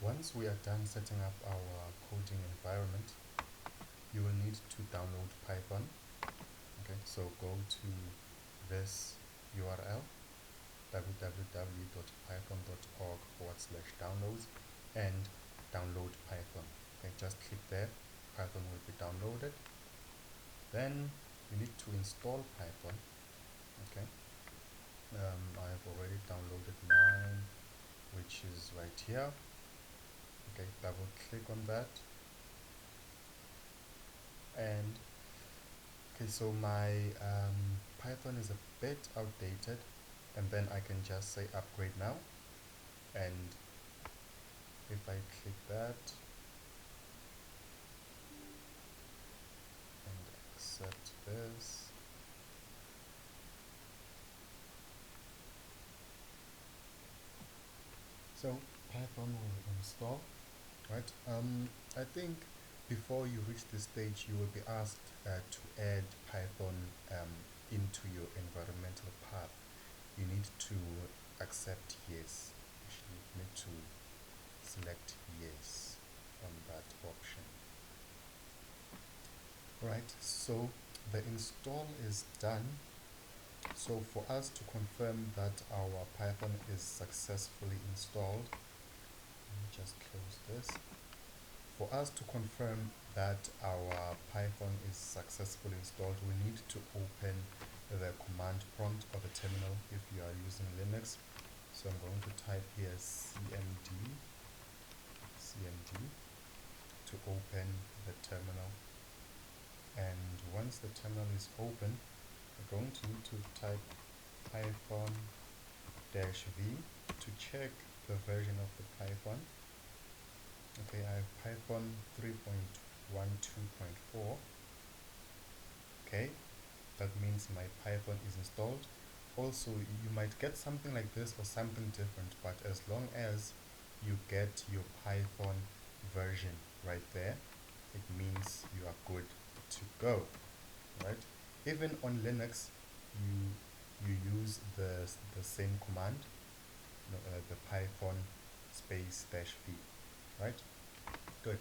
Once we are done setting up our coding environment, you will need to download Python. Okay, so go to this URL, www.python.org/downloads, and download Python. Okay, just click there. Python will be downloaded. Then you need to install Python. Okay, I have already downloaded mine, which is right here. Okay, double click on that, and okay, so my Python is a bit outdated, and then I can just say upgrade now, and if I click that and accept this, so Python will install, right? I think before you reach this stage, you will be asked to add Python into your environmental path. You need to accept yes. Actually, you need to select yes on that option. Right, so the install is done. So for us to confirm that our Python is successfully installed, let me just close this. For us to confirm that our Python is successfully installed, we need to open the command prompt or the terminal if you are using Linux. So I'm going to type here cmd to open the terminal. And once the terminal is open, we're going to need to type python-v to check the version of the Python. Okay, I have Python 3.12.4. Okay, that means my Python is installed. Also, you might get something like this or something different, but as long as you get your Python version right there, it means you are good to go, right? Even on Linux, you use the same command, the python space -v, right? Good.